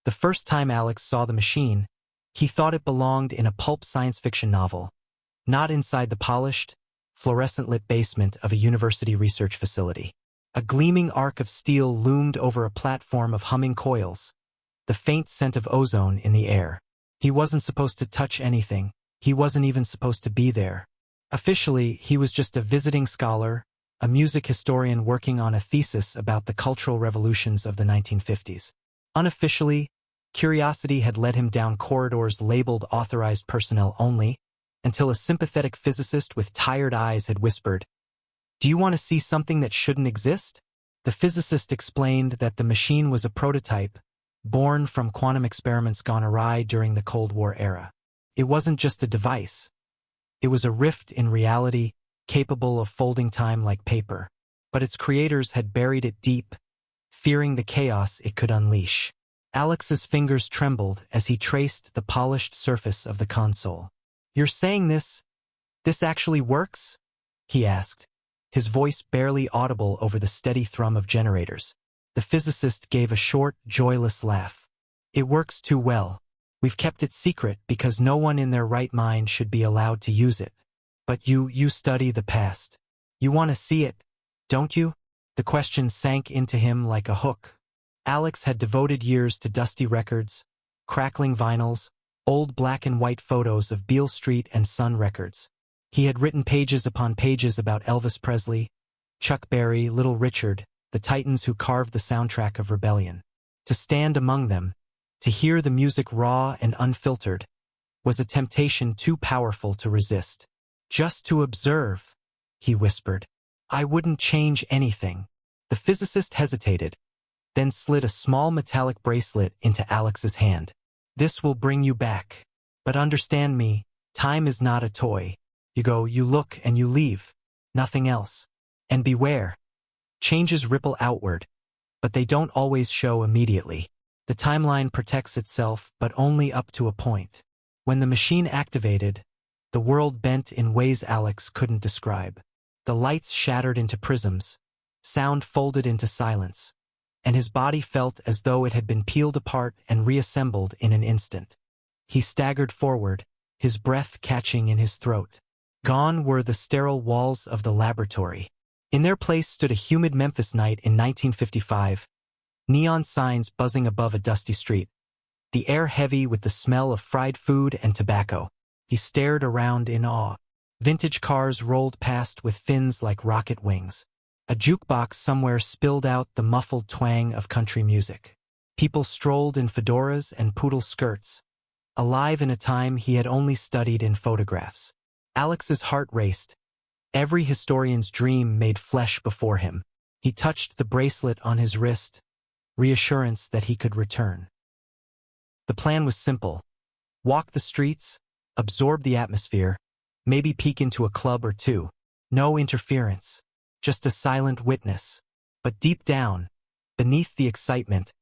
The first time Alex saw the machine, he thought it belonged in a pulp science fiction novel, not inside the polished, fluorescent-lit basement of a university research facility. A gleaming arc of steel loomed over a platform of humming coils, the faint scent of ozone in the air. He wasn't supposed to touch anything. He wasn't even supposed to be there. Officially, he was just a visiting scholar, a music historian working on a thesis about the cultural revolutions of the 1950s. Unofficially, curiosity had led him down corridors labeled authorized personnel only, until a sympathetic physicist with tired eyes had whispered, "Do you want to see something that shouldn't exist?" The physicist explained that the machine was a prototype, born from quantum experiments gone awry during the Cold War era. It wasn't just a device. It was a rift in reality, capable of folding time like paper. But its creators had buried it deep, fearing the chaos it could unleash. Alex's fingers trembled as he traced the polished surface of the console. "You're saying this actually works?" he asked, his voice barely audible over the steady thrum of generators. The physicist gave a short, joyless laugh. "It works too well. We've kept it secret because no one in their right mind should be allowed to use it. But you study the past. You want to see it, don't you?" The question sank into him like a hook. Alex had devoted years to dusty records, crackling vinyls, old black and white photos of Beale Street and Son records. He had written pages upon pages about Elvis Presley, Chuck Berry, Little Richard, the titans who carved the soundtrack of rebellion. To stand among them, to hear the music raw and unfiltered, was a temptation too powerful to resist. "Just to observe," he whispered. "I wouldn't change anything." The physicist hesitated, then slid a small metallic bracelet into Alex's hand. "This will bring you back. But understand me, time is not a toy. You go, you look, and you leave. Nothing else. And beware. Changes ripple outward, but they don't always show immediately. The timeline protects itself, but only up to a point. When the machine activated, the world bent in ways Alex couldn't describe. The lights shattered into prisms, sound folded into silence, and his body felt as though it had been peeled apart and reassembled in an instant. He staggered forward, his breath catching in his throat. Gone were the sterile walls of the laboratory. In their place stood a humid Memphis night in 1955, neon signs buzzing above a dusty street, the air heavy with the smell of fried food and tobacco. He stared around in awe. Vintage cars rolled past with fins like rocket wings. A jukebox somewhere spilled out the muffled twang of country music. People strolled in fedoras and poodle skirts, alive in a time he had only studied in photographs. Alex's heart raced. Every historian's dream made flesh before him. He touched the bracelet on his wrist, reassurance that he could return. The plan was simple. Walk the streets, absorb the atmosphere, maybe peek into a club or two. No interference, just a silent witness. But deep down, beneath the excitement,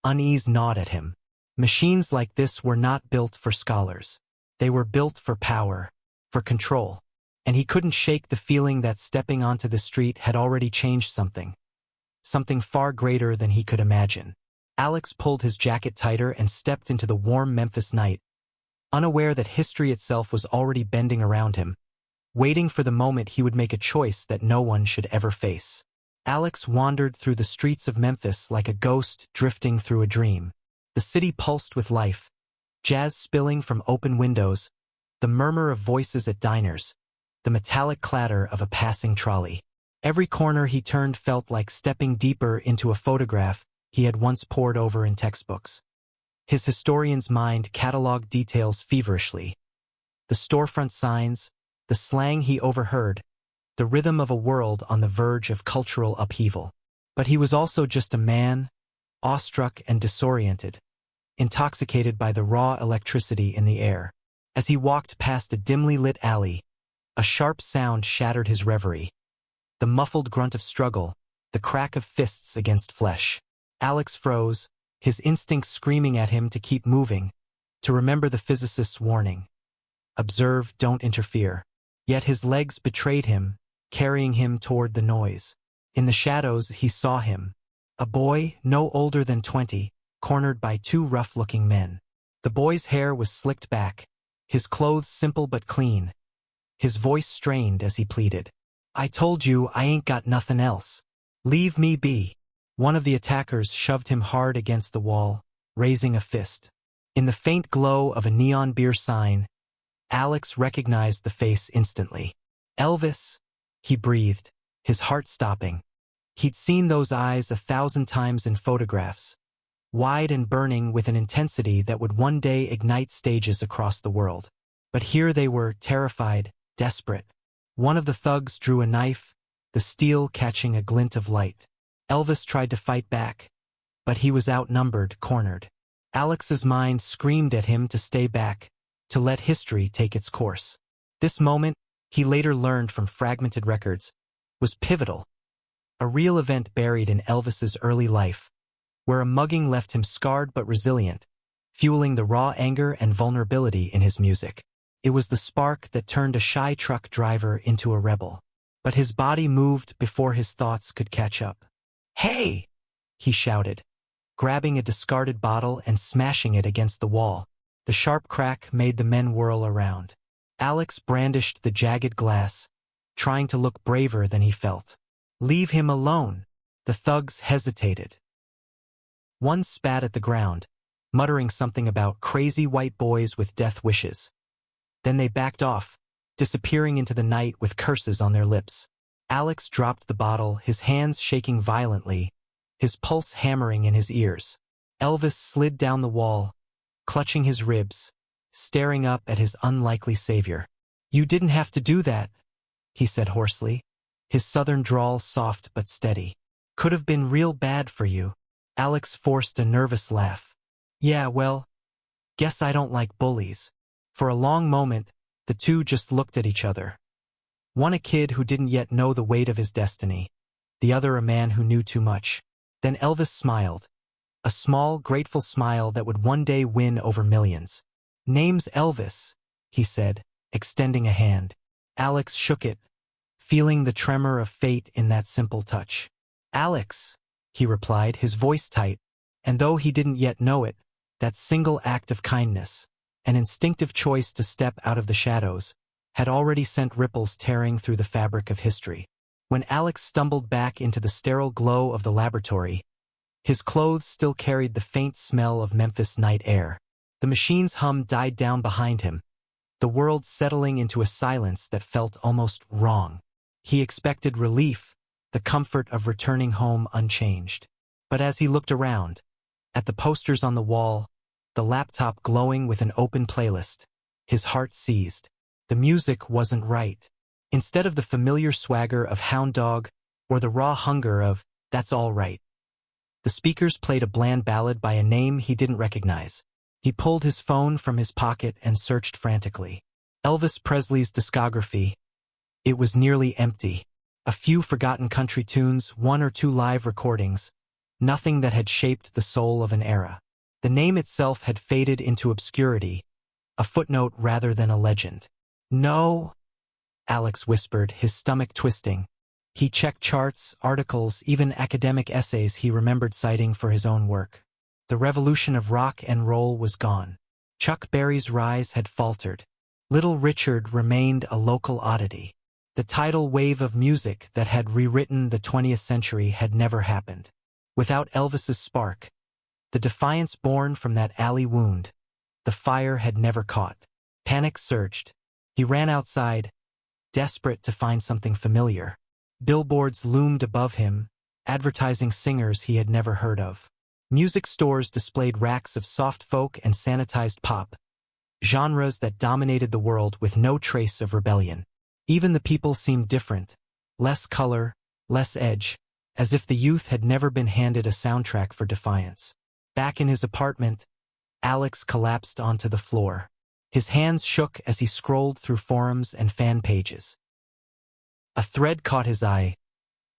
unease gnawed at him. Machines like this were not built for scholars. They were built for power, for control. And he couldn't shake the feeling that stepping onto the street had already changed something far greater than he could imagine. Alex pulled his jacket tighter and stepped into the warm Memphis night, unaware that history itself was already bending around him, waiting for the moment he would make a choice that no one should ever face. Alex wandered through the streets of Memphis like a ghost drifting through a dream. The city pulsed with life, jazz spilling from open windows, the murmur of voices at diners, the metallic clatter of a passing trolley. Every corner he turned felt like stepping deeper into a photograph he had once pored over in textbooks. His historian's mind cataloged details feverishly. The storefront signs, the slang he overheard, the rhythm of a world on the verge of cultural upheaval. But he was also just a man, awestruck and disoriented, intoxicated by the raw electricity in the air. As he walked past a dimly lit alley, a sharp sound shattered his reverie. The muffled grunt of struggle, the crack of fists against flesh. Alex froze, his instincts screaming at him to keep moving, to remember the physicist's warning. Observe, don't interfere. Yet his legs betrayed him, carrying him toward the noise. In the shadows he saw him. A boy, no older than 20, cornered by two rough-looking men. The boy's hair was slicked back, his clothes simple but clean. His voice strained as he pleaded. "I told you I ain't got nothing else. Leave me be." One of the attackers shoved him hard against the wall, raising a fist. In the faint glow of a neon beer sign, Alex recognized the face instantly. "Elvis," he breathed, his heart stopping. He'd seen those eyes 1,000 times in photographs, wide and burning with an intensity that would one day ignite stages across the world. But here they were, terrified, desperate. One of the thugs drew a knife, the steel catching a glint of light. Elvis tried to fight back, but he was outnumbered, cornered. Alex's mind screamed at him to stay back, to let history take its course. This moment, he later learned from fragmented records, was pivotal. A real event buried in Elvis's early life, where a mugging left him scarred but resilient, fueling the raw anger and vulnerability in his music. It was the spark that turned a shy truck driver into a rebel. But his body moved before his thoughts could catch up. "Hey!" he shouted, grabbing a discarded bottle and smashing it against the wall. The sharp crack made the men whirl around. Alex brandished the jagged glass, trying to look braver than he felt. "Leave him alone." The thugs hesitated. One spat at the ground, muttering something about crazy white boys with death wishes. Then they backed off, disappearing into the night with curses on their lips. Alex dropped the bottle, his hands shaking violently, his pulse hammering in his ears. Elvis slid down the wall, clutching his ribs, staring up at his unlikely savior. "You didn't have to do that," he said hoarsely, his southern drawl soft but steady. "Could have been real bad for you." Alex forced a nervous laugh. "Yeah, well, guess I don't like bullies." For a long moment, the two just looked at each other. One a kid who didn't yet know the weight of his destiny, the other a man who knew too much. Then Elvis smiled, a small, grateful smile that would one day win over millions. "Name's Elvis," he said, extending a hand. Alex shook it, feeling the tremor of fate in that simple touch. "Alex," he replied, his voice tight, and though he didn't yet know it, that single act of kindness, an instinctive choice to step out of the shadows, had already sent ripples tearing through the fabric of history. When Alex stumbled back into the sterile glow of the laboratory, his clothes still carried the faint smell of Memphis night air. The machine's hum died down behind him, the world settling into a silence that felt almost wrong. He expected relief, the comfort of returning home unchanged. But as he looked around, at the posters on the wall, the laptop glowing with an open playlist, his heart seized. The music wasn't right. Instead of the familiar swagger of Hound Dog or the raw hunger of That's All Right, the speakers played a bland ballad by a name he didn't recognize. He pulled his phone from his pocket and searched frantically. Elvis Presley's discography. It was nearly empty. A few forgotten country tunes, one or two live recordings, nothing that had shaped the soul of an era. The name itself had faded into obscurity, a footnote rather than a legend. "No," Alex whispered, his stomach twisting. He checked charts, articles, even academic essays he remembered citing for his own work. The revolution of rock and roll was gone. Chuck Berry's rise had faltered. Little Richard remained a local oddity. The tidal wave of music that had rewritten the 20th century had never happened. Without Elvis's spark, the defiance born from that alley wound, the fire had never caught. Panic surged. He ran outside, desperate to find something familiar. Billboards loomed above him, advertising singers he had never heard of. Music stores displayed racks of soft folk and sanitized pop, genres that dominated the world with no trace of rebellion. Even the people seemed different, less color, less edge, as if the youth had never been handed a soundtrack for defiance. Back in his apartment, Alex collapsed onto the floor. His hands shook as he scrolled through forums and fan pages. A thread caught his eye.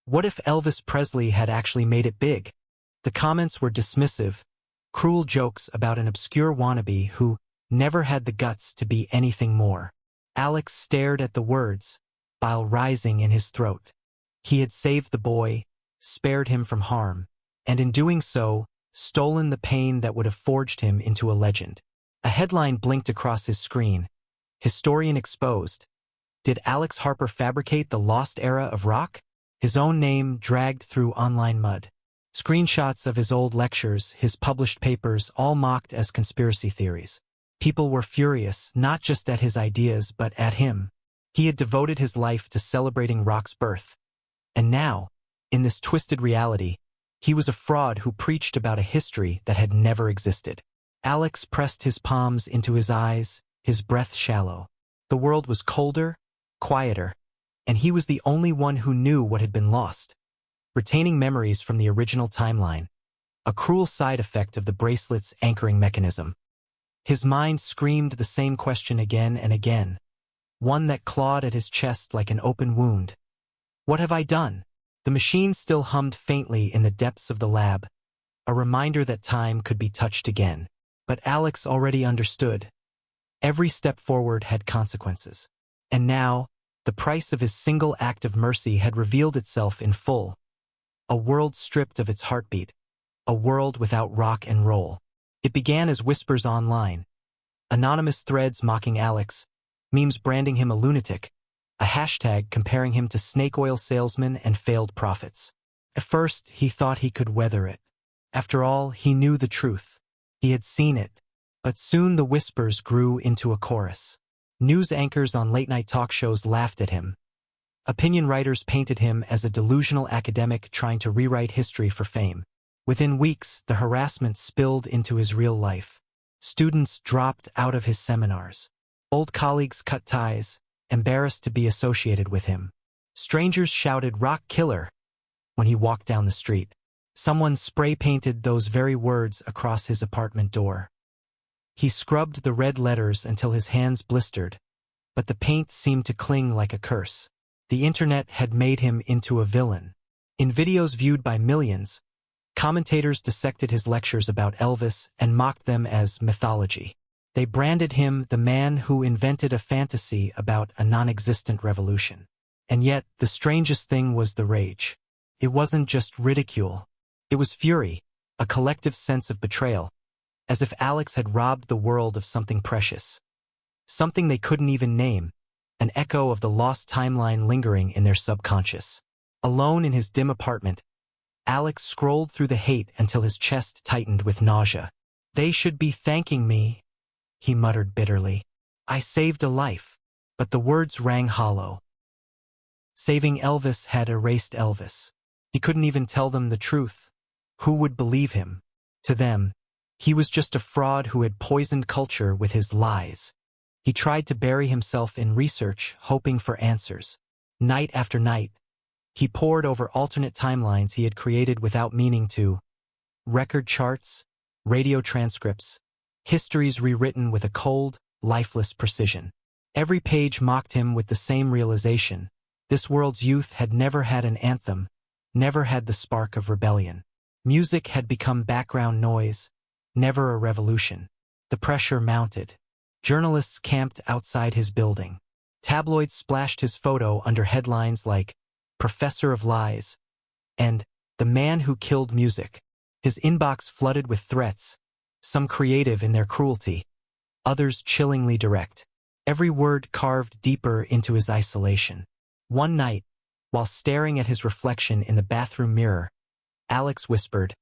What if Elvis Presley had actually made it big? The comments were dismissive, cruel jokes about an obscure wannabe who never had the guts to be anything more. Alex stared at the words, bile rising in his throat. He had saved the boy, spared him from harm, and in doing so, stolen the pain that would have forged him into a legend. A headline blinked across his screen. Historian exposed. Did Alex Harper fabricate the lost era of rock? His own name dragged through online mud. Screenshots of his old lectures, his published papers, all mocked as conspiracy theories. People were furious, not just at his ideas, but at him. He had devoted his life to celebrating rock's birth. And now, in this twisted reality, he was a fraud who preached about a history that had never existed. Alex pressed his palms into his eyes, his breath shallow. The world was colder, quieter, and he was the only one who knew what had been lost. Retaining memories from the original timeline, a cruel side effect of the bracelet's anchoring mechanism. His mind screamed the same question again and again, one that clawed at his chest like an open wound. What have I done? The machine still hummed faintly in the depths of the lab, a reminder that time could be touched again. But Alex already understood. Every step forward had consequences. And now, the price of his single act of mercy had revealed itself in full. A world stripped of its heartbeat. A world without rock and roll. It began as whispers online. Anonymous threads mocking Alex, memes branding him a lunatic, a hashtag comparing him to snake oil salesmen and failed prophets. At first, he thought he could weather it. After all, he knew the truth. He had seen it. But soon the whispers grew into a chorus. News anchors on late-night talk shows laughed at him. Opinion writers painted him as a delusional academic trying to rewrite history for fame. Within weeks, the harassment spilled into his real life. Students dropped out of his seminars. Old colleagues cut ties, embarrassed to be associated with him. Strangers shouted "Rock Killer" when he walked down the street. Someone spray-painted those very words across his apartment door. He scrubbed the red letters until his hands blistered, but the paint seemed to cling like a curse. The internet had made him into a villain. In videos viewed by millions, commentators dissected his lectures about Elvis and mocked them as mythology. They branded him the man who invented a fantasy about a non-existent revolution. And yet, the strangest thing was the rage. It wasn't just ridicule. It was fury, a collective sense of betrayal, as if Alex had robbed the world of something precious. Something they couldn't even name, an echo of the lost timeline lingering in their subconscious. Alone in his dim apartment, Alex scrolled through the hate until his chest tightened with nausea. "They should be thanking me," he muttered bitterly. "I saved a life." But the words rang hollow. Saving Elvis had erased Elvis. He couldn't even tell them the truth. Who would believe him? To them, he was just a fraud who had poisoned culture with his lies. He tried to bury himself in research, hoping for answers. Night after night, he pored over alternate timelines he had created without meaning to. Record charts, radio transcripts, histories rewritten with a cold, lifeless precision. Every page mocked him with the same realization. This world's youth had never had an anthem, never had the spark of rebellion. Music had become background noise, never a revolution. The pressure mounted. Journalists camped outside his building. Tabloids splashed his photo under headlines like "Professor of Lies" and "The Man Who Killed Music." His inbox flooded with threats, some creative in their cruelty, others chillingly direct. Every word carved deeper into his isolation. One night, while staring at his reflection in the bathroom mirror, Alex whispered,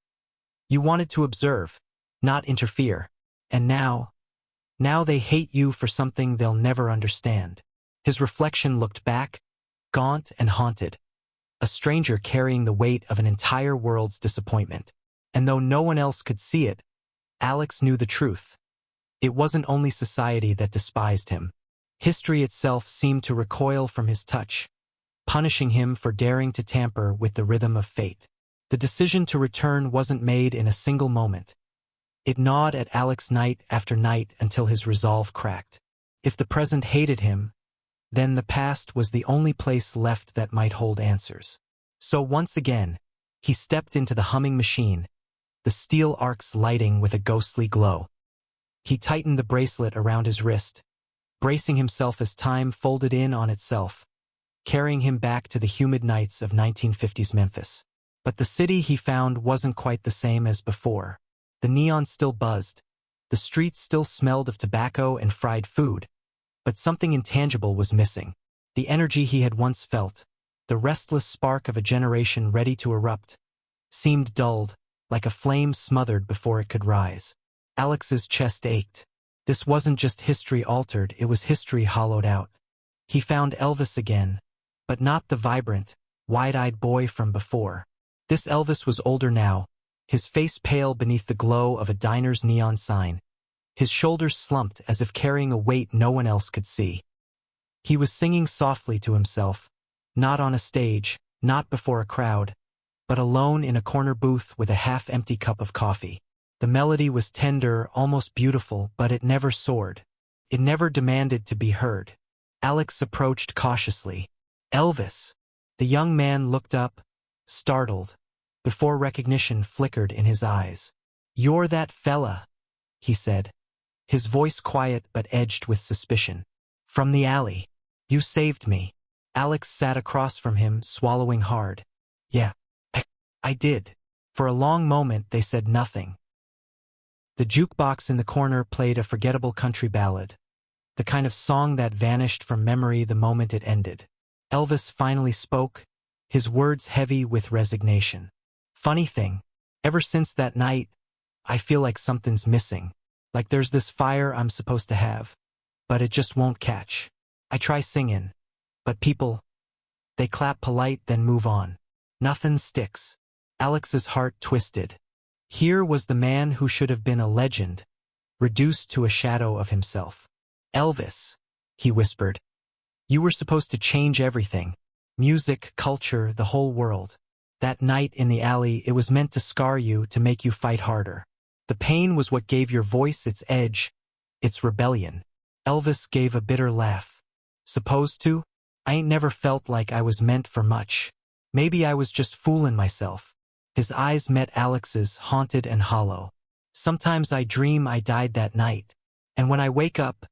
"You wanted to observe, not interfere. And now they hate you for something they'll never understand." His reflection looked back, gaunt and haunted, a stranger carrying the weight of an entire world's disappointment. And though no one else could see it, Alex knew the truth. It wasn't only society that despised him. History itself seemed to recoil from his touch, punishing him for daring to tamper with the rhythm of fate. The decision to return wasn't made in a single moment. It gnawed at Alex night after night until his resolve cracked. If the present hated him, then the past was the only place left that might hold answers. So once again, he stepped into the humming machine, the steel arcs lighting with a ghostly glow. He tightened the bracelet around his wrist, bracing himself as time folded in on itself, carrying him back to the humid nights of 1950s Memphis. But the city he found wasn't quite the same as before. The neon still buzzed. The streets still smelled of tobacco and fried food. But something intangible was missing. The energy he had once felt, the restless spark of a generation ready to erupt, seemed dulled, like a flame smothered before it could rise. Alex's chest ached. This wasn't just history altered, it was history hollowed out. He found Elvis again, but not the vibrant, wide-eyed boy from before. This Elvis was older now, his face pale beneath the glow of a diner's neon sign. His shoulders slumped as if carrying a weight no one else could see. He was singing softly to himself, not on a stage, not before a crowd, but alone in a corner booth with a half-empty cup of coffee. The melody was tender, almost beautiful, but it never soared. It never demanded to be heard. Alex approached cautiously. "Elvis!" The young man looked up, startled, before recognition flickered in his eyes. "You're that fella," he said, his voice quiet but edged with suspicion. "From the alley. You saved me." Alex sat across from him, swallowing hard. "Yeah, I did." For a long moment they said nothing. The jukebox in the corner played a forgettable country ballad, the kind of song that vanished from memory the moment it ended. Elvis finally spoke, his words heavy with resignation. "Funny thing, ever since that night, I feel like something's missing. Like there's this fire I'm supposed to have, but it just won't catch. I try singing, but people, they clap polite then move on. Nothing sticks." Alex's heart twisted. Here was the man who should have been a legend, reduced to a shadow of himself. "Elvis," he whispered, "you were supposed to change everything. Music, culture, the whole world. That night in the alley, it was meant to scar you, to make you fight harder. The pain was what gave your voice its edge, its rebellion." Elvis gave a bitter laugh. "Supposed to? I ain't never felt like I was meant for much. Maybe I was just fooling myself." His eyes met Alex's, haunted and hollow. "Sometimes I dream I died that night, and when I wake up,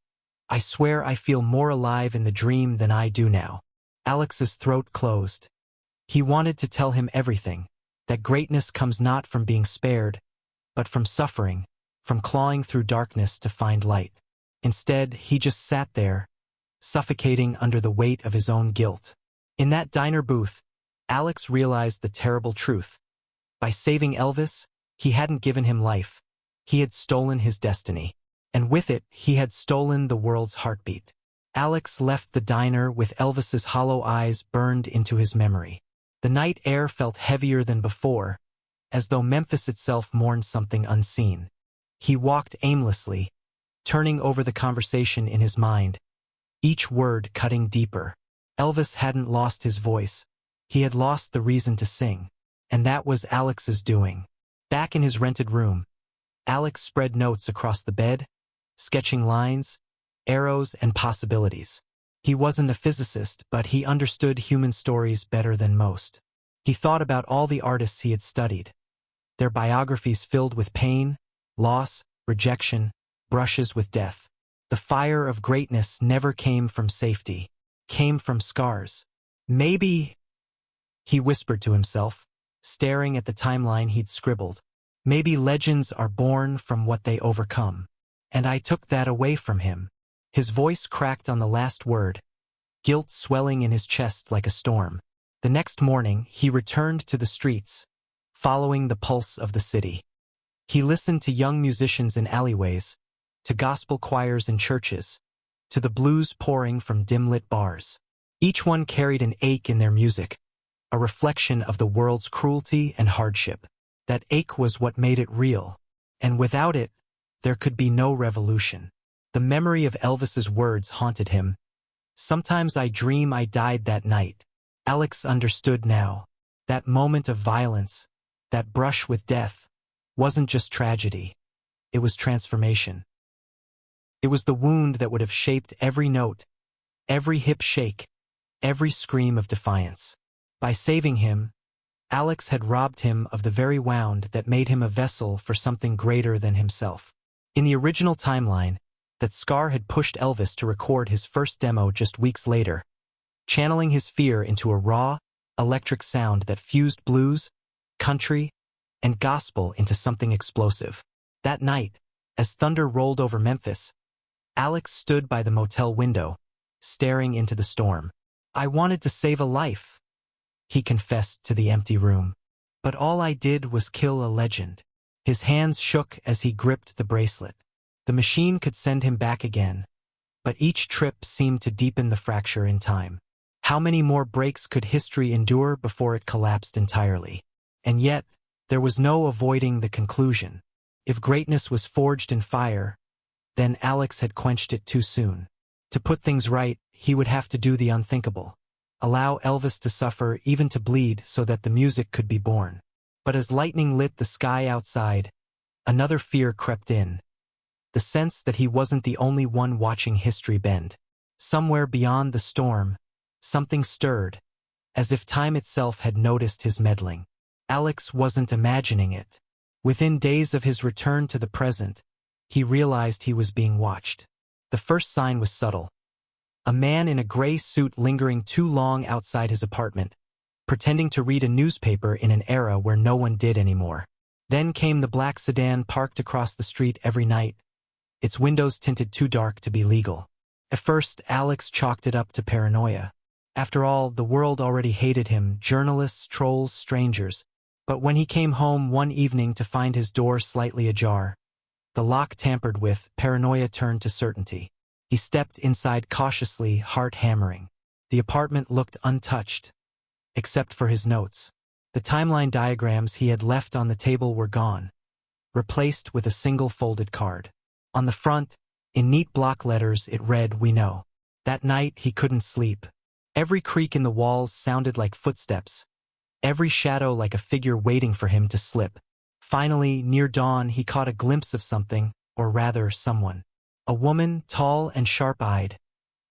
I swear I feel more alive in the dream than I do now." Alex's throat closed. He wanted to tell him everything, that greatness comes not from being spared, but from suffering, from clawing through darkness to find light. Instead, he just sat there, suffocating under the weight of his own guilt. In that diner booth, Alex realized the terrible truth. By saving Elvis, he hadn't given him life. He had stolen his destiny. And with it, he had stolen the world's heartbeat. Alex left the diner with Elvis's hollow eyes burned into his memory. The night air felt heavier than before, as though Memphis itself mourned something unseen. He walked aimlessly, turning over the conversation in his mind, each word cutting deeper. Elvis hadn't lost his voice. He had lost the reason to sing. And that was Alex's doing. Back in his rented room, Alex spread notes across the bed, sketching lines, arrows, and possibilities. He wasn't a physicist, but he understood human stories better than most. He thought about all the artists he had studied, their biographies filled with pain, loss, rejection, brushes with death. The fire of greatness never came from safety, came from scars. "Maybe," he whispered to himself, staring at the timeline he'd scribbled, "maybe legends are born from what they overcome." And I took that away from him. His voice cracked on the last word, guilt swelling in his chest like a storm. The next morning, he returned to the streets, following the pulse of the city. He listened to young musicians in alleyways, to gospel choirs in churches, to the blues pouring from dim-lit bars. Each one carried an ache in their music, a reflection of the world's cruelty and hardship. That ache was what made it real, and without it, there could be no revolution. The memory of Elvis's words haunted him. "Sometimes I dream I died that night." Alex understood now. That moment of violence, that brush with death, wasn't just tragedy. It was transformation. It was the wound that would have shaped every note, every hip shake, every scream of defiance. By saving him, Alex had robbed him of the very wound that made him a vessel for something greater than himself. In the original timeline, that scar had pushed Elvis to record his first demo just weeks later, channeling his fear into a raw, electric sound that fused blues, country, and gospel into something explosive. That night, as thunder rolled over Memphis, Alex stood by the motel window, staring into the storm. "I wanted to save a life," he confessed to the empty room. "But all I did was kill a legend." His hands shook as he gripped the bracelet. The machine could send him back again, but each trip seemed to deepen the fracture in time. How many more breaks could history endure before it collapsed entirely? And yet, there was no avoiding the conclusion. If greatness was forged in fire, then Alex had quenched it too soon. To put things right, he would have to do the unthinkable. Allow Elvis to suffer, even to bleed, so that the music could be born. But as lightning lit the sky outside, another fear crept in. The sense that he wasn't the only one watching history bend. Somewhere beyond the storm, something stirred, as if time itself had noticed his meddling. Alex wasn't imagining it. Within days of his return to the present, he realized he was being watched. The first sign was subtle. A man in a gray suit lingering too long outside his apartment, pretending to read a newspaper in an era where no one did anymore. Then came the black sedan parked across the street every night, its windows tinted too dark to be legal. At first, Alex chalked it up to paranoia. After all, the world already hated him, journalists, trolls, strangers. But when he came home one evening to find his door slightly ajar, the lock tampered with, paranoia turned to certainty. He stepped inside cautiously, heart hammering. The apartment looked untouched, except for his notes. The timeline diagrams he had left on the table were gone, replaced with a single folded card. On the front, in neat block letters, it read, "We know." That night, he couldn't sleep. Every creak in the walls sounded like footsteps, every shadow like a figure waiting for him to slip. Finally, near dawn, he caught a glimpse of something, or rather, someone. A woman, tall and sharp-eyed,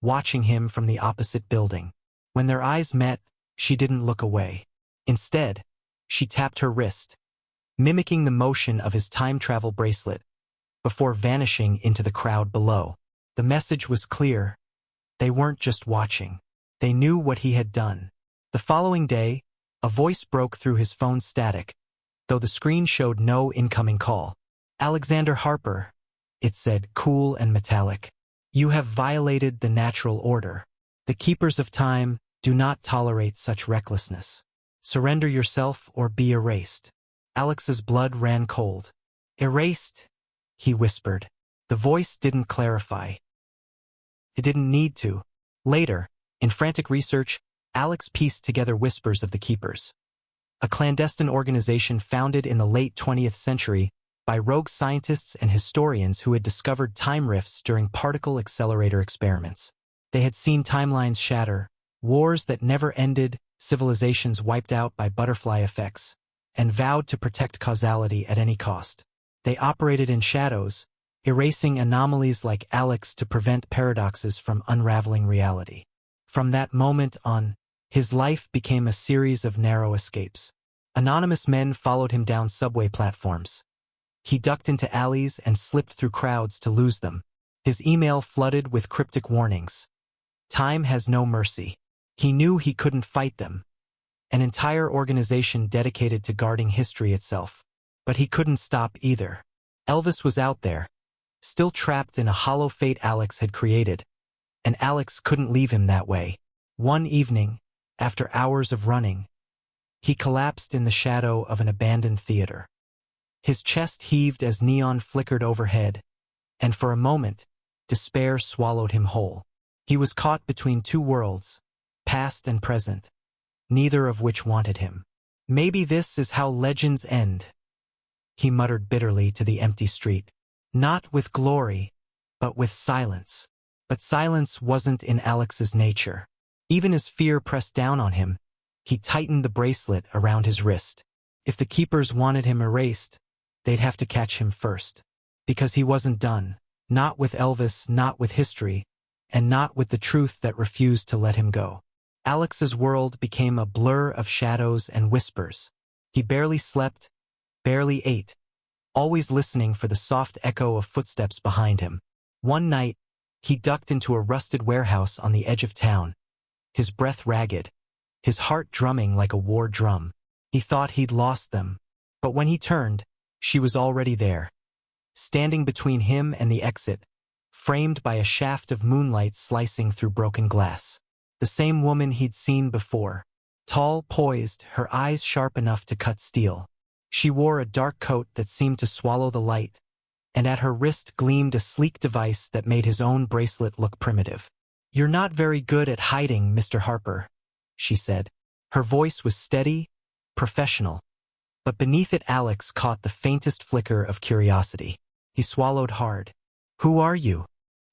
watching him from the opposite building. When their eyes met, she didn't look away. Instead, she tapped her wrist, mimicking the motion of his time-travel bracelet, before vanishing into the crowd below. The message was clear. They weren't just watching. They knew what he had done. The following day, a voice broke through his phone's static, though the screen showed no incoming call. "Alexander Harper," it said, cool and metallic. "You have violated the natural order. The keepers of time do not tolerate such recklessness. Surrender yourself or be erased." Alex's blood ran cold. "Erased?" he whispered. The voice didn't clarify. It didn't need to. Later, in frantic research, Alex pieced together whispers of the Keepers, a clandestine organization founded in the late 20th century by rogue scientists and historians who had discovered time rifts during particle accelerator experiments. They had seen timelines shatter, wars that never ended, civilizations wiped out by butterfly effects, and vowed to protect causality at any cost. They operated in shadows, erasing anomalies like Alex to prevent paradoxes from unraveling reality. From that moment on, his life became a series of narrow escapes. Anonymous men followed him down subway platforms. He ducked into alleys and slipped through crowds to lose them. His email flooded with cryptic warnings. Time has no mercy. He knew he couldn't fight them. An entire organization dedicated to guarding history itself. But he couldn't stop either. Elvis was out there, still trapped in a hollow fate Alex had created, and Alex couldn't leave him that way. One evening, after hours of running, he collapsed in the shadow of an abandoned theater. His chest heaved as neon flickered overhead, and for a moment, despair swallowed him whole. He was caught between two worlds, past and present, neither of which wanted him. "Maybe this is how legends end," he muttered bitterly to the empty street. "Not with glory, but with silence." But silence wasn't in Alex's nature. Even as fear pressed down on him, he tightened the bracelet around his wrist. If the keepers wanted him erased, they'd have to catch him first. Because he wasn't done. Not with Elvis, not with history, and not with the truth that refused to let him go. Alex's world became a blur of shadows and whispers. He barely slept, barely ate, always listening for the soft echo of footsteps behind him. One night, he ducked into a rusted warehouse on the edge of town, his breath ragged, his heart drumming like a war drum. He thought he'd lost them, but when he turned, she was already there. standing between him and the exit, framed by a shaft of moonlight slicing through broken glass. The same woman he'd seen before. Tall, poised, her eyes sharp enough to cut steel. She wore a dark coat that seemed to swallow the light, and at her wrist gleamed a sleek device that made his own bracelet look primitive. "You're not very good at hiding, Mr. Harper," she said. Her voice was steady, professional, but beneath it Alex caught the faintest flicker of curiosity. He swallowed hard. "Who are you?"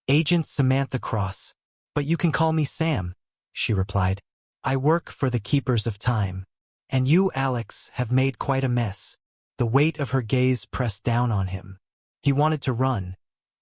"Agent Samantha Cross. But you can call me Sam," she replied. "I work for the Keepers of Time. And you, Alex, have made quite a mess." The weight of her gaze pressed down on him. He wanted to run,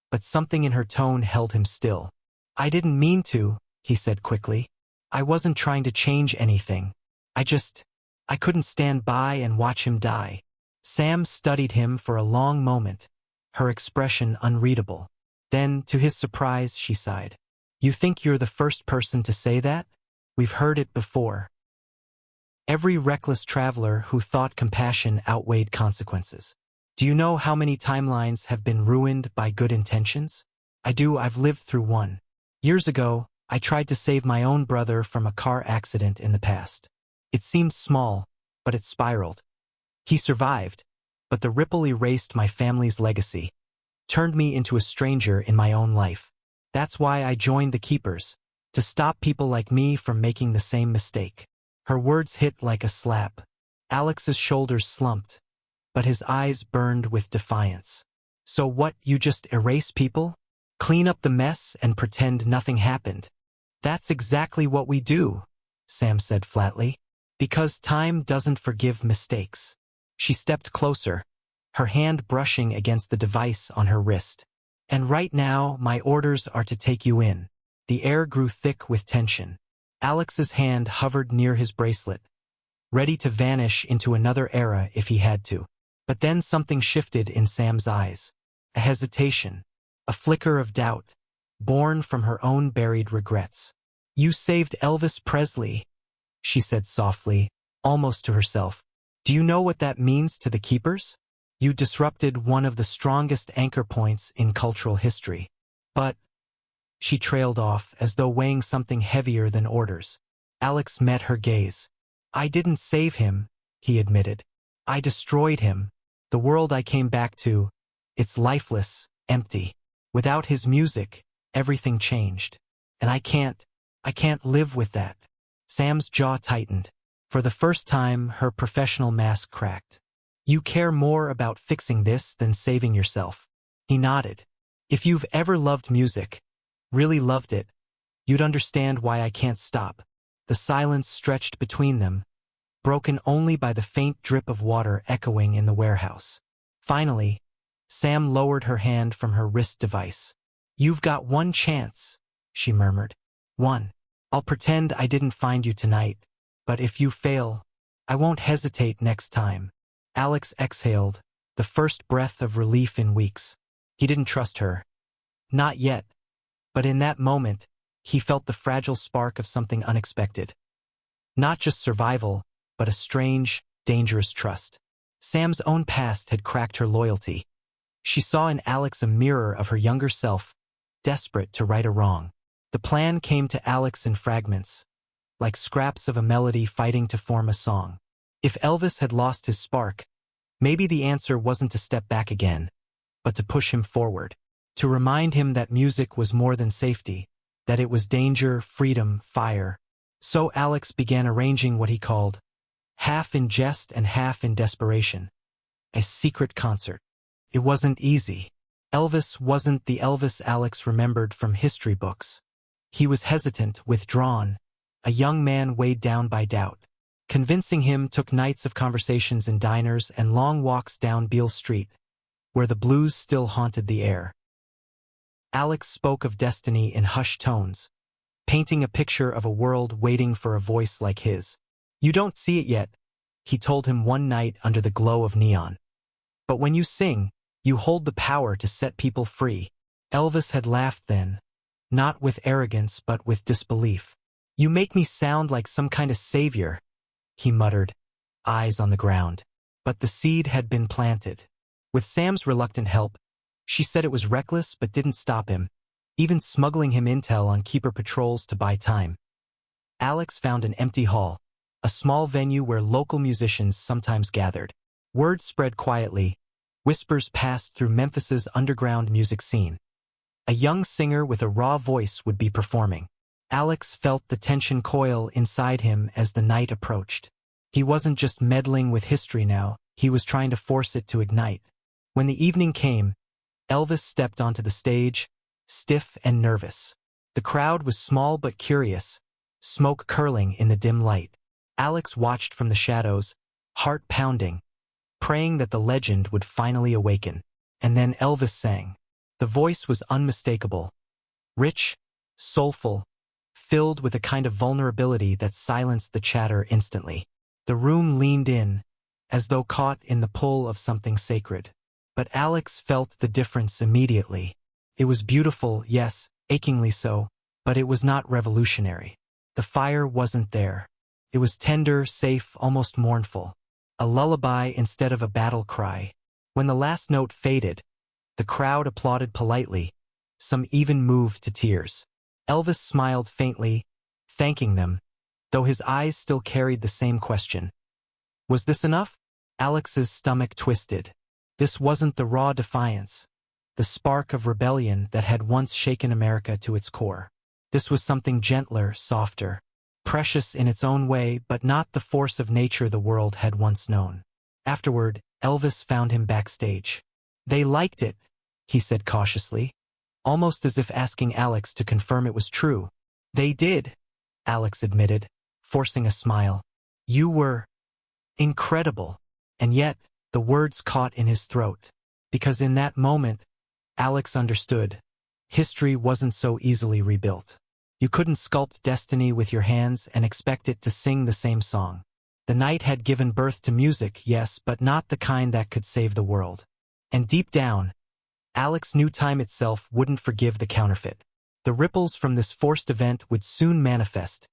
but something in her tone held him still. "I didn't mean to," he said quickly. "I wasn't trying to change anything. I couldn't stand by and watch him die." Sam studied him for a long moment, her expression unreadable. Then, to his surprise, she sighed. "You think you're the first person to say that? We've heard it before." Every reckless traveler who thought compassion outweighed consequences. "Do you know how many timelines have been ruined by good intentions?" "I do. I've lived through one. Years ago, I tried to save my own brother from a car accident in the past. It seemed small, but it spiraled. He survived, but the ripple erased my family's legacy, turned me into a stranger in my own life. That's why I joined the Keepers, to stop people like me from making the same mistake." Her words hit like a slap. Alex's shoulders slumped, but his eyes burned with defiance. "So what, you just erase people? Clean up the mess and pretend nothing happened?" "That's exactly what we do," Sam said flatly. "Because time doesn't forgive mistakes." She stepped closer, her hand brushing against the device on her wrist. "And right now, my orders are to take you in." The air grew thick with tension. Alex's hand hovered near his bracelet, ready to vanish into another era if he had to. But then something shifted in Sam's eyes. A hesitation, a flicker of doubt, born from her own buried regrets. "You saved Elvis Presley," she said softly, almost to herself. "Do you know what that means to the Keepers? You disrupted one of the strongest anchor points in cultural history." "But—" She trailed off, as though weighing something heavier than orders. Alex met her gaze. "I didn't save him," he admitted. "I destroyed him. The world I came back to, it's lifeless, empty. Without his music, everything changed. And I can't live with that." Sam's jaw tightened. For the first time, her professional mask cracked. "You care more about fixing this than saving yourself." He nodded. "If you've ever loved music, really loved it, you'd understand why I can't stop." The silence stretched between them, broken only by the faint drip of water echoing in the warehouse. Finally, Sam lowered her hand from her wrist device. "You've got one chance," she murmured. "One. I'll pretend I didn't find you tonight, but if you fail, I won't hesitate next time." Alex exhaled, the first breath of relief in weeks. He didn't trust her. Not yet. But in that moment, he felt the fragile spark of something unexpected. Not just survival, but a strange, dangerous trust. Sam's own past had cracked her loyalty. She saw in Alex a mirror of her younger self, desperate to right a wrong. The plan came to Alex in fragments, like scraps of a melody fighting to form a song. If Elvis had lost his spark, maybe the answer wasn't to step back again, but to push him forward. To remind him that music was more than safety, that it was danger, freedom, fire. So Alex began arranging what he called, half in jest and half in desperation, a secret concert. It wasn't easy. Elvis wasn't the Elvis Alex remembered from history books. He was hesitant, withdrawn, a young man weighed down by doubt. Convincing him took nights of conversations in diners and long walks down Beale Street, where the blues still haunted the air. Alex spoke of destiny in hushed tones, painting a picture of a world waiting for a voice like his. "You don't see it yet," he told him one night under the glow of neon. "But when you sing, you hold the power to set people free." Elvis had laughed then, not with arrogance but with disbelief. "You make me sound like some kind of savior," he muttered, eyes on the ground. But the seed had been planted. With Sam's reluctant help, She said it was reckless but didn't stop him, even smuggling him intel on keeper patrols to buy time. Alex found an empty hall, a small venue where local musicians sometimes gathered. Word spread quietly. Whispers passed through Memphis's underground music scene. A young singer with a raw voice would be performing. Alex felt the tension coil inside him as the night approached. He wasn't just meddling with history now, he was trying to force it to ignite. When the evening came, Elvis stepped onto the stage, stiff and nervous. The crowd was small but curious, smoke curling in the dim light. Alex watched from the shadows, heart pounding, praying that the legend would finally awaken. And then Elvis sang. The voice was unmistakable, rich, soulful, filled with a kind of vulnerability that silenced the chatter instantly. The room leaned in, as though caught in the pull of something sacred. But Alex felt the difference immediately. It was beautiful, yes, achingly so, but it was not revolutionary. The fire wasn't there. It was tender, safe, almost mournful. A lullaby instead of a battle cry. When the last note faded, the crowd applauded politely, some even moved to tears. Elvis smiled faintly, thanking them, though his eyes still carried the same question. Was this enough? Alex's stomach twisted. This wasn't the raw defiance, the spark of rebellion that had once shaken America to its core. This was something gentler, softer, precious in its own way, but not the force of nature the world had once known. Afterward, Elvis found him backstage. They liked it, he said cautiously, almost as if asking Alex to confirm it was true. They did, Alex admitted, forcing a smile. You were incredible. And yet, the words caught in his throat. Because in that moment, Alex understood. History wasn't so easily rebuilt. You couldn't sculpt destiny with your hands and expect it to sing the same song. The night had given birth to music, yes, but not the kind that could save the world. And deep down, Alex knew time itself wouldn't forgive the counterfeit. The ripples from this forced event would soon manifest,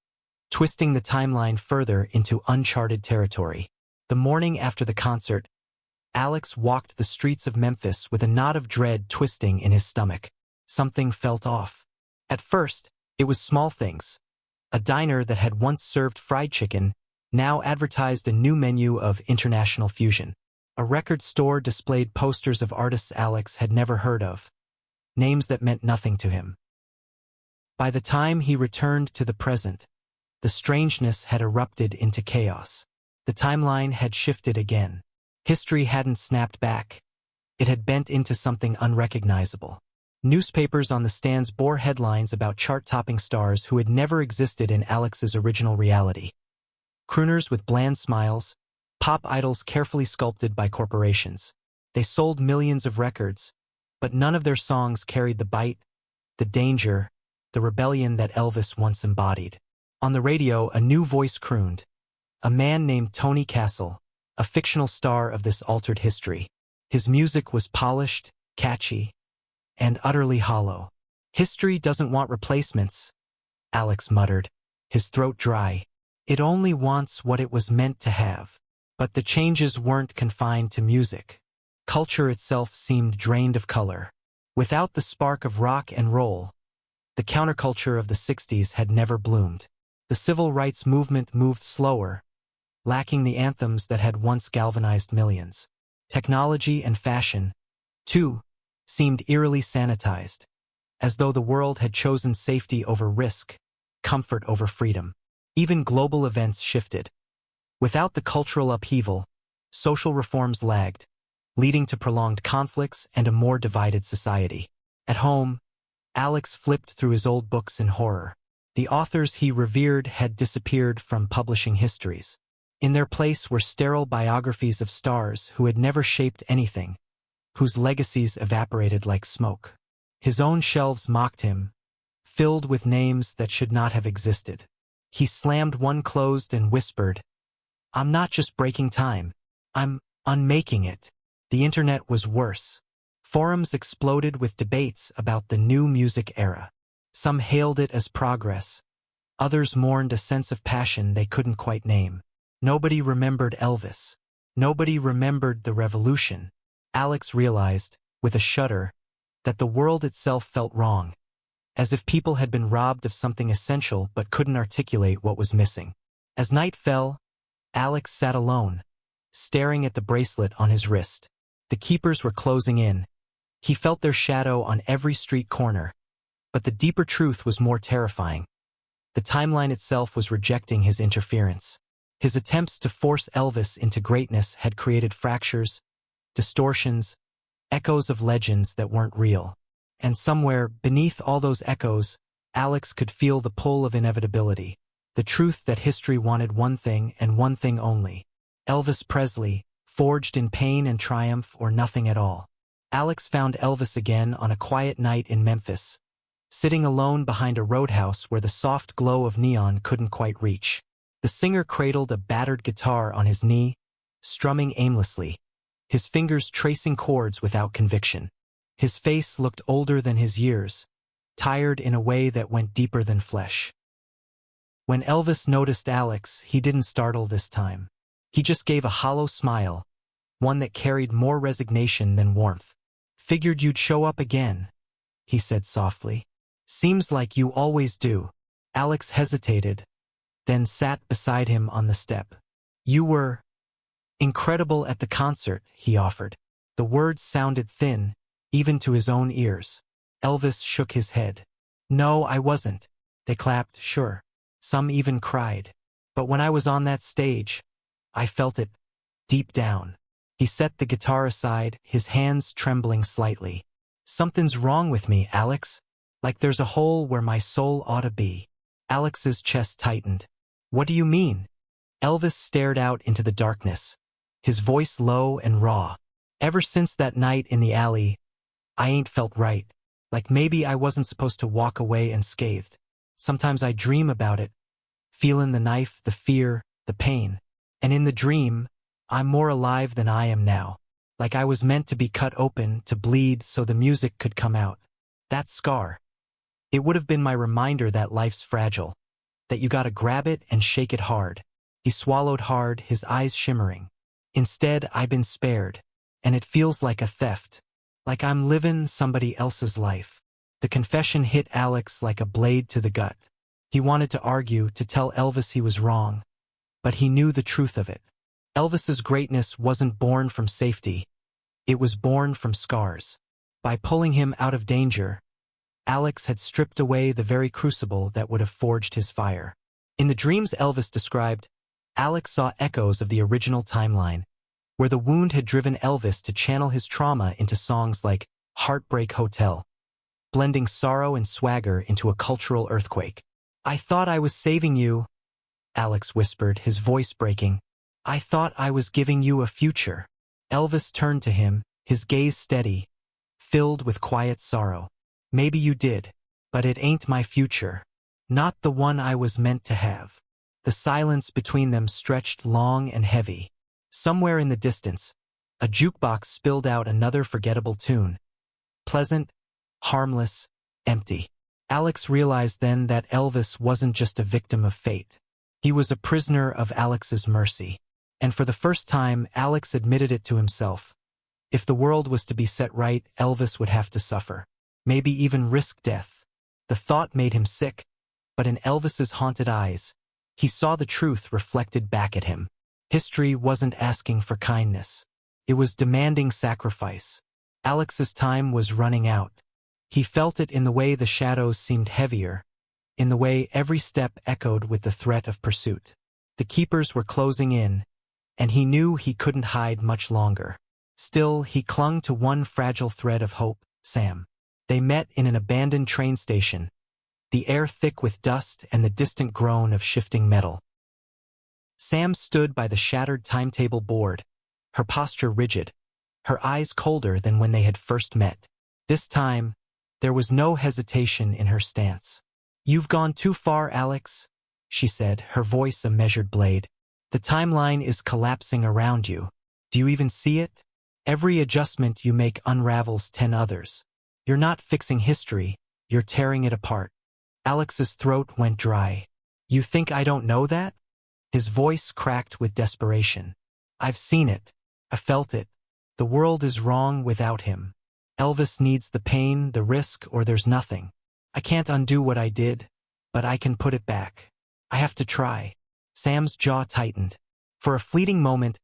twisting the timeline further into uncharted territory. The morning after the concert, Alex walked the streets of Memphis with a knot of dread twisting in his stomach. Something felt off. At first, it was small things. A diner that had once served fried chicken now advertised a new menu of international fusion. A record store displayed posters of artists Alex had never heard of, names that meant nothing to him. By the time he returned to the present, the strangeness had erupted into chaos. The timeline had shifted again. History hadn't snapped back. It had bent into something unrecognizable. Newspapers on the stands bore headlines about chart-topping stars who had never existed in Alex's original reality. Crooners with bland smiles, pop idols carefully sculpted by corporations. They sold millions of records, but none of their songs carried the bite, the danger, the rebellion that Elvis once embodied. On the radio, a new voice crooned. A man named Tony Castle, a fictional star of this altered history. His music was polished, catchy, and utterly hollow. History doesn't want replacements, Alex muttered, his throat dry. It only wants what it was meant to have. But the changes weren't confined to music. Culture itself seemed drained of color. Without the spark of rock and roll, the counterculture of the 60s had never bloomed. The civil rights movement moved slower, lacking the anthems that had once galvanized millions. Technology and fashion, too, seemed eerily sanitized, as though the world had chosen safety over risk, comfort over freedom. Even global events shifted. Without the cultural upheaval, social reforms lagged, leading to prolonged conflicts and a more divided society. At home, Alex flipped through his old books in horror. The authors he revered had disappeared from publishing histories. In their place were sterile biographies of stars who had never shaped anything, whose legacies evaporated like smoke. His own shelves mocked him, filled with names that should not have existed. He slammed one closed and whispered, "I'm not just breaking time. I'm unmaking it." The internet was worse. Forums exploded with debates about the new music era. Some hailed it as progress. Others mourned a sense of passion they couldn't quite name. Nobody remembered Elvis. Nobody remembered the revolution. Alex realized, with a shudder, that the world itself felt wrong, as if people had been robbed of something essential but couldn't articulate what was missing. As night fell, Alex sat alone, staring at the bracelet on his wrist. The keepers were closing in. He felt their shadow on every street corner. But the deeper truth was more terrifying. The timeline itself was rejecting his interference. His attempts to force Elvis into greatness had created fractures, distortions, echoes of legends that weren't real. And somewhere, beneath all those echoes, Alex could feel the pull of inevitability, the truth that history wanted one thing and one thing only. Elvis Presley, forged in pain and triumph or nothing at all. Alex found Elvis again on a quiet night in Memphis, sitting alone behind a roadhouse where the soft glow of neon couldn't quite reach. The singer cradled a battered guitar on his knee, strumming aimlessly, his fingers tracing chords without conviction. His face looked older than his years, tired in a way that went deeper than flesh. When Elvis noticed Alex, he didn't startle this time. He just gave a hollow smile, one that carried more resignation than warmth. "Figured you'd show up again," he said softly. "Seems like you always do." Alex hesitated, then sat beside him on the step. "You were incredible at the concert," he offered. The words sounded thin, even to his own ears. Elvis shook his head. "No, I wasn't." They clapped, sure. Some even cried. "But when I was on that stage, I felt it, deep down." He set the guitar aside, his hands trembling slightly. "Something's wrong with me, Alex. Like there's a hole where my soul ought to be." Alex's chest tightened. "What do you mean?" Elvis stared out into the darkness, his voice low and raw. "Ever since that night in the alley, I ain't felt right. Like maybe I wasn't supposed to walk away unscathed. Sometimes I dream about it, feeling the knife, the fear, the pain. And in the dream, I'm more alive than I am now. Like I was meant to be cut open, to bleed so the music could come out. That scar. It would have been my reminder that life's fragile, that you gotta grab it and shake it hard." He swallowed hard, his eyes shimmering. "Instead, I've been spared, and it feels like a theft, like I'm living somebody else's life." The confession hit Alex like a blade to the gut. He wanted to argue, to tell Elvis he was wrong, but he knew the truth of it. Elvis's greatness wasn't born from safety. It was born from scars. By pulling him out of danger, Alex had stripped away the very crucible that would have forged his fire. In the dreams Elvis described, Alex saw echoes of the original timeline, where the wound had driven Elvis to channel his trauma into songs like Heartbreak Hotel, blending sorrow and swagger into a cultural earthquake. "I thought I was saving you," Alex whispered, his voice breaking. "I thought I was giving you a future." Elvis turned to him, his gaze steady, filled with quiet sorrow. "Maybe you did, but it ain't my future. Not the one I was meant to have." The silence between them stretched long and heavy. Somewhere in the distance, a jukebox spilled out another forgettable tune. Pleasant, harmless, empty. Alex realized then that Elvis wasn't just a victim of fate. He was a prisoner of Alex's mercy. And for the first time, Alex admitted it to himself. If the world was to be set right, Elvis would have to suffer. Maybe even risk death. The thought made him sick, but in Elvis's haunted eyes, he saw the truth reflected back at him. History wasn't asking for kindness. It was demanding sacrifice. Alex's time was running out. He felt it in the way the shadows seemed heavier, in the way every step echoed with the threat of pursuit. The keepers were closing in, and he knew he couldn't hide much longer. Still, he clung to one fragile thread of hope, Sam. They met in an abandoned train station, the air thick with dust and the distant groan of shifting metal. Sam stood by the shattered timetable board, her posture rigid, her eyes colder than when they had first met. This time, there was no hesitation in her stance. "You've gone too far, Alex," she said, her voice a measured blade. "The timeline is collapsing around you. Do you even see it? Every adjustment you make unravels 10 others. You're not fixing history, you're tearing it apart." Alex's throat went dry. "You think I don't know that?" His voice cracked with desperation. "I've seen it. I felt it. The world is wrong without him. Elvis needs the pain, the risk, or there's nothing. I can't undo what I did, but I can put it back. I have to try. Sam's jaw tightened. For a fleeting moment,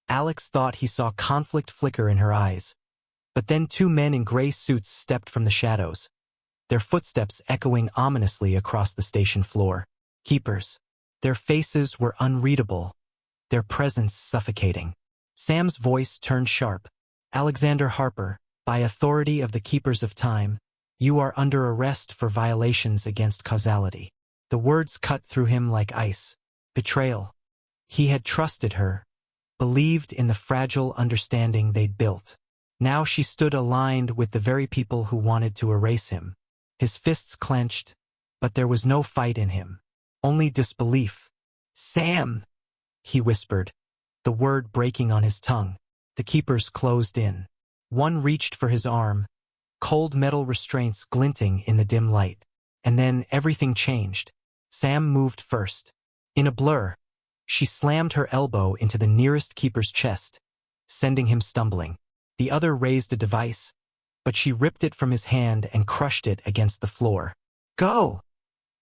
Alex thought he saw conflict flicker in her eyes. But then two men in gray suits stepped from the shadows, their footsteps echoing ominously across the station floor. Keepers. Their faces were unreadable, their presence suffocating. Sam's voice turned sharp. Alexander Harper, by authority of the Keepers of Time, you are under arrest for violations against causality. The words cut through him like ice. Betrayal. He had trusted her, believed in the fragile understanding they'd built. Now she stood aligned with the very people who wanted to erase him. His fists clenched, but there was no fight in him. Only disbelief. Sam! He whispered, the word breaking on his tongue. The keepers closed in. One reached for his arm, cold metal restraints glinting in the dim light. And then everything changed. Sam moved first. In a blur, she slammed her elbow into the nearest keeper's chest, sending him stumbling. The other raised a device, but she ripped it from his hand and crushed it against the floor. Go!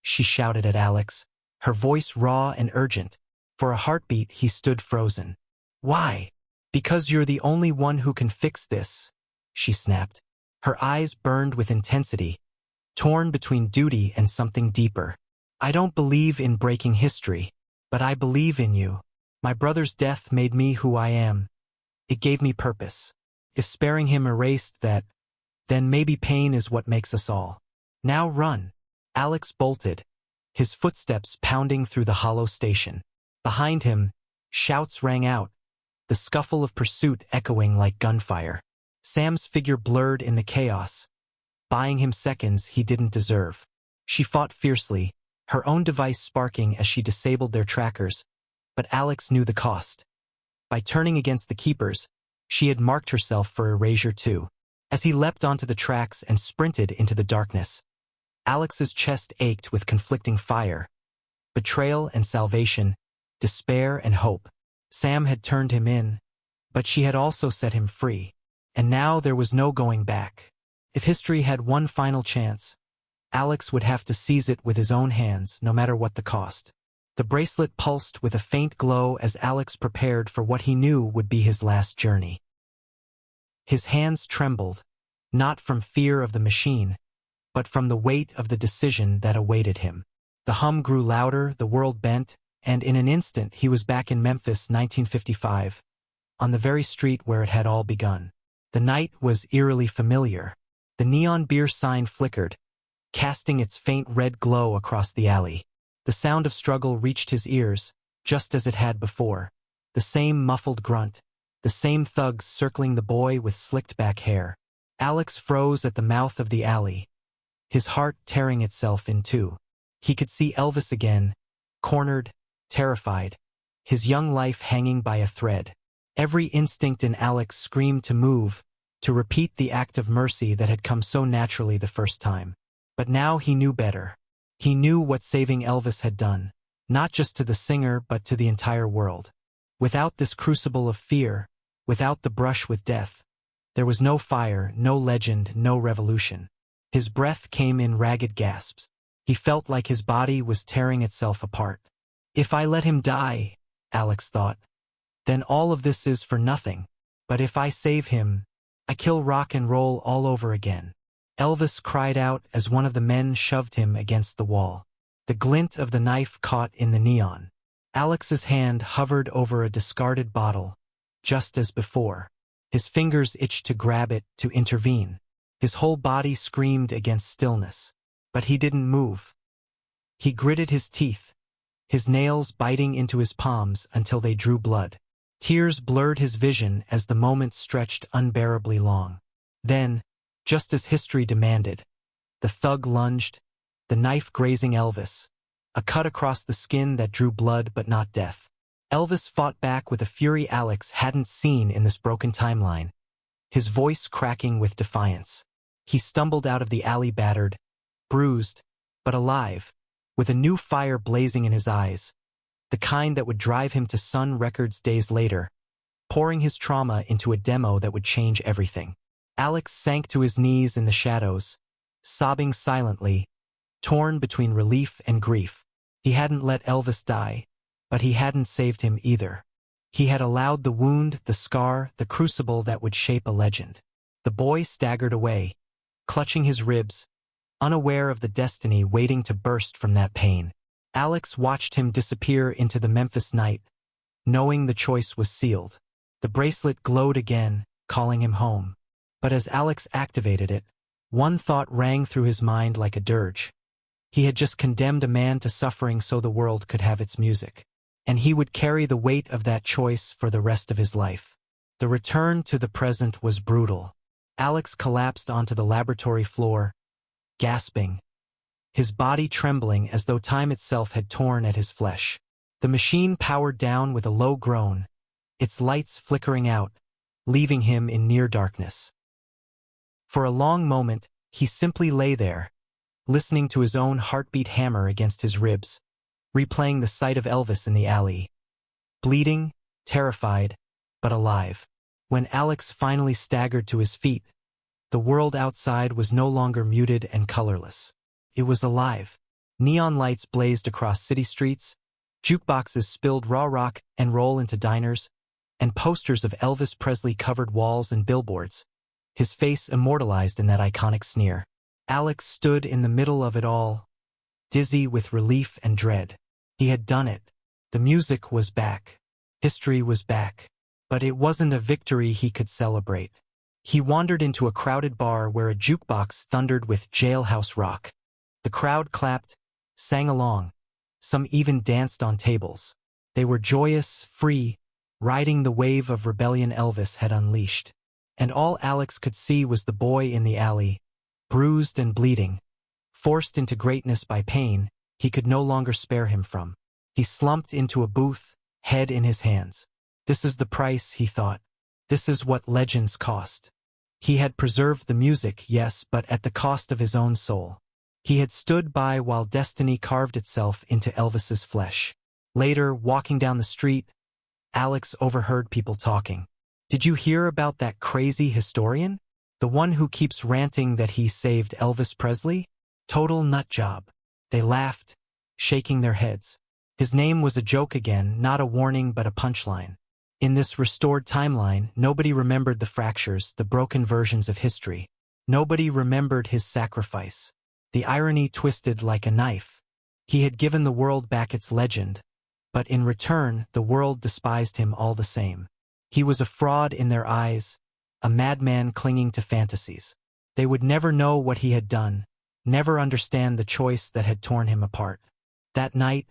She shouted at Alex, her voice raw and urgent. For a heartbeat, he stood frozen. Why? Because you're the only one who can fix this, she snapped. Her eyes burned with intensity, torn between duty and something deeper. I don't believe in breaking history, but I believe in you. My brother's death made me who I am. It gave me purpose. If sparing him erased that, then maybe pain is what makes us all. Now run. Alex bolted, his footsteps pounding through the hollow station. Behind him, shouts rang out, the scuffle of pursuit echoing like gunfire. Sam's figure blurred in the chaos, buying him seconds he didn't deserve. She fought fiercely, her own device sparking as she disabled their trackers, but Alex knew the cost. By turning against the keepers, she had marked herself for erasure too. As he leapt onto the tracks and sprinted into the darkness, Alex's chest ached with conflicting fire. Betrayal and salvation, despair and hope. Sam had turned him in, but she had also set him free. And now there was no going back. If history had one final chance, Alex would have to seize it with his own hands, no matter what the cost. The bracelet pulsed with a faint glow as Alex prepared for what he knew would be his last journey. His hands trembled, not from fear of the machine, but from the weight of the decision that awaited him. The hum grew louder, the world bent, and in an instant he was back in Memphis, 1955, on the very street where it had all begun. The night was eerily familiar. The neon beer sign flickered, casting its faint red glow across the alley. The sound of struggle reached his ears, just as it had before. The same muffled grunt, the same thugs circling the boy with slicked-back hair. Alex froze at the mouth of the alley, his heart tearing itself in two. He could see Elvis again, cornered, terrified, his young life hanging by a thread. Every instinct in Alex screamed to move, to repeat the act of mercy that had come so naturally the first time. But now he knew better. He knew what saving Elvis had done, not just to the singer but to the entire world. Without this crucible of fear, without the brush with death, there was no fire, no legend, no revolution. His breath came in ragged gasps. He felt like his body was tearing itself apart. If I let him die, Alex thought, then all of this is for nothing. But if I save him, I kill rock and roll all over again. Elvis cried out as one of the men shoved him against the wall. The glint of the knife caught in the neon. Alex's hand hovered over a discarded bottle, just as before. His fingers itched to grab it, to intervene. His whole body screamed against stillness. But he didn't move. He gritted his teeth, his nails biting into his palms until they drew blood. Tears blurred his vision as the moment stretched unbearably long. Then, just as history demanded, the thug lunged, the knife grazing Elvis, a cut across the skin that drew blood but not death. Elvis fought back with a fury Alex hadn't seen in this broken timeline, his voice cracking with defiance. He stumbled out of the alley battered, bruised, but alive, with a new fire blazing in his eyes, the kind that would drive him to Sun Records days later, pouring his trauma into a demo that would change everything. Alex sank to his knees in the shadows, sobbing silently, torn between relief and grief. He hadn't let Elvis die, but he hadn't saved him either. He had allowed the wound, the scar, the crucible that would shape a legend. The boy staggered away, clutching his ribs, unaware of the destiny waiting to burst from that pain. Alex watched him disappear into the Memphis night, knowing the choice was sealed. The bracelet glowed again, calling him home. But as Alex activated it, one thought rang through his mind like a dirge. He had just condemned a man to suffering so the world could have its music. And he would carry the weight of that choice for the rest of his life. The return to the present was brutal. Alex collapsed onto the laboratory floor, gasping, his body trembling as though time itself had torn at his flesh. The machine powered down with a low groan, its lights flickering out, leaving him in near darkness. For a long moment, he simply lay there, listening to his own heartbeat hammer against his ribs, replaying the sight of Elvis in the alley. Bleeding, terrified, but alive. When Alex finally staggered to his feet, the world outside was no longer muted and colorless. It was alive. Neon lights blazed across city streets, jukeboxes spilled raw rock and roll into diners, and posters of Elvis Presley covered walls and billboards, his face immortalized in that iconic sneer. Alex stood in the middle of it all, dizzy with relief and dread. He had done it. The music was back. History was back. But it wasn't a victory he could celebrate. He wandered into a crowded bar where a jukebox thundered with jailhouse rock. The crowd clapped, sang along. Some even danced on tables. They were joyous, free, riding the wave of rebellion Elvis had unleashed. And all Alex could see was the boy in the alley, bruised and bleeding, forced into greatness by pain he could no longer spare him from. He slumped into a booth, head in his hands. This is the price, he thought. This is what legends cost. He had preserved the music, yes, but at the cost of his own soul. He had stood by while destiny carved itself into Elvis's flesh. Later, walking down the street, Alex overheard people talking. Did you hear about that crazy historian? The one who keeps ranting that he saved Elvis Presley? Total nut job. They laughed, shaking their heads. His name was a joke again, not a warning but a punchline. In this restored timeline, nobody remembered the fractures, the broken versions of history. Nobody remembered his sacrifice. The irony twisted like a knife. He had given the world back its legend, but in return, the world despised him all the same. He was a fraud in their eyes, a madman clinging to fantasies. They would never know what he had done, never understand the choice that had torn him apart. That night,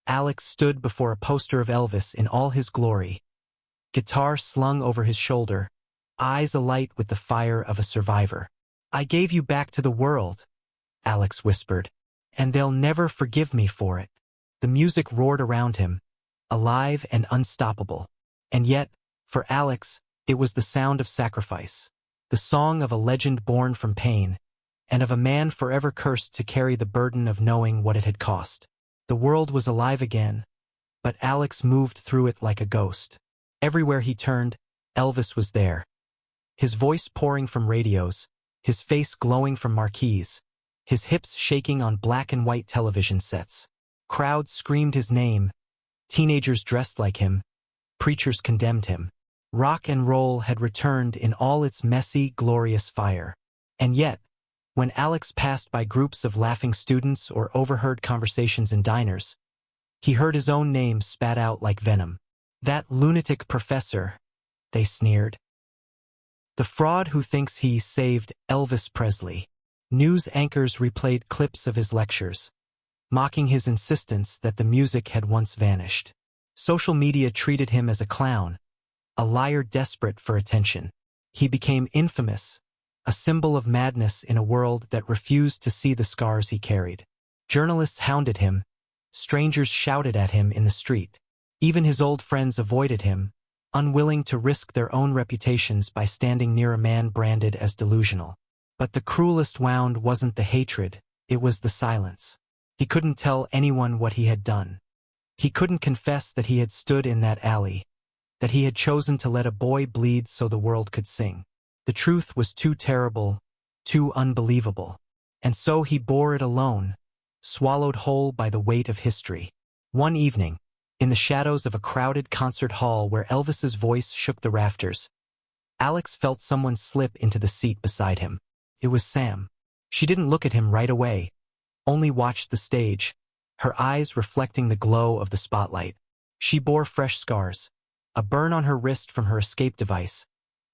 Alex stood before a poster of Elvis in all his glory, guitar slung over his shoulder, eyes alight with the fire of a survivor. "I gave you back to the world," Alex whispered, "and they'll never forgive me for it." The music roared around him, alive and unstoppable. And yet, for Alex, it was the sound of sacrifice, the song of a legend born from pain, and of a man forever cursed to carry the burden of knowing what it had cost. The world was alive again, but Alex moved through it like a ghost. Everywhere he turned, Elvis was there. His voice pouring from radios, his face glowing from marquees, his hips shaking on black and white television sets. Crowds screamed his name, teenagers dressed like him, preachers condemned him. Rock and roll had returned in all its messy, glorious fire. And yet, when Alex passed by groups of laughing students or overheard conversations in diners, he heard his own name spat out like venom. "That lunatic professor," they sneered. "The fraud who thinks he saved Elvis Presley." News anchors replayed clips of his lectures, mocking his insistence that the music had once vanished. Social media treated him as a clown, a liar desperate for attention. He became infamous, a symbol of madness in a world that refused to see the scars he carried. Journalists hounded him, strangers shouted at him in the street. Even his old friends avoided him, unwilling to risk their own reputations by standing near a man branded as delusional. But the cruelest wound wasn't the hatred, it was the silence. He couldn't tell anyone what he had done. He couldn't confess that he had stood in that alley, that he had chosen to let a boy bleed so the world could sing. The The truth was too terrible, too unbelievable. And so he bore it alone, swallowed whole by the weight of history. One evening, in the shadows of a crowded concert hall where Elvis's voice shook the rafters, Alex felt someone slip into the seat beside him. It was Sam. She didn't look at him right away, only watched the stage, her eyes reflecting the glow of the spotlight. She bore fresh scars, a burn on her wrist from her escape device,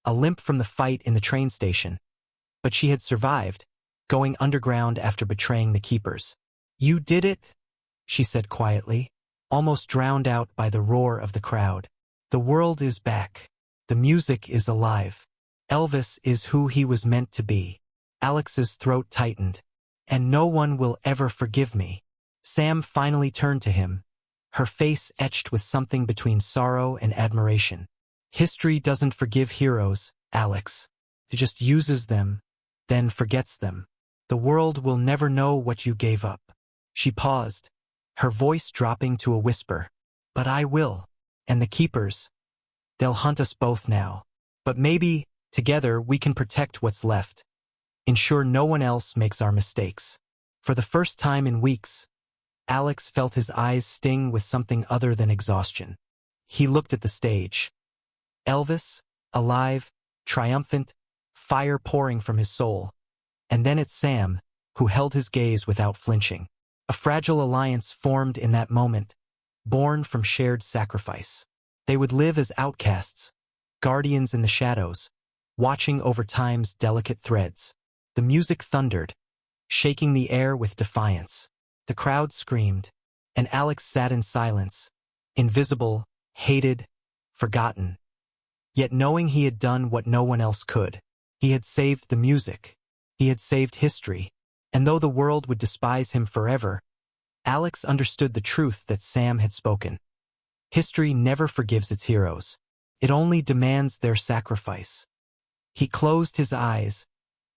a limp from the fight in the train station. But she had survived, going underground after betraying the keepers. "You did it," she said quietly, almost drowned out by the roar of the crowd. "The world is back. The music is alive. Elvis is who he was meant to be." Alex's throat tightened. "And no one will ever forgive me." Sam finally turned to him, her face etched with something between sorrow and admiration. "History doesn't forgive heroes, Alex. It just uses them, then forgets them. The world will never know what you gave up." She paused, her voice dropping to a whisper. "But I will. And the keepers, they'll hunt us both now. But maybe, together, we can protect what's left. Ensure no one else makes our mistakes." For the first time in weeks, Alex felt his eyes sting with something other than exhaustion. He looked at the stage. Elvis, alive, triumphant, fire pouring from his soul. And then at Sam, who held his gaze without flinching. A fragile alliance formed in that moment, born from shared sacrifice. They would live as outcasts, guardians in the shadows, watching over time's delicate threads. The music thundered, shaking the air with defiance. The crowd screamed, and Alex sat in silence, invisible, hated, forgotten. Yet knowing he had done what no one else could, he had saved the music, he had saved history, and though the world would despise him forever, Alex understood the truth that Sam had spoken. History never forgives its heroes. It only demands their sacrifice. He closed his eyes,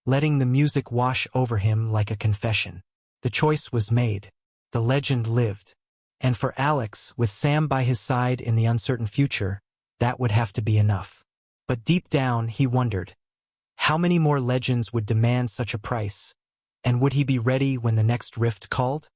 letting the music wash over him like a confession. The choice was made. The legend lived. And for Alex, with Sam by his side in the uncertain future, that would have to be enough. But deep down, he wondered, how many more legends would demand such a price? And would he be ready when the next rift called?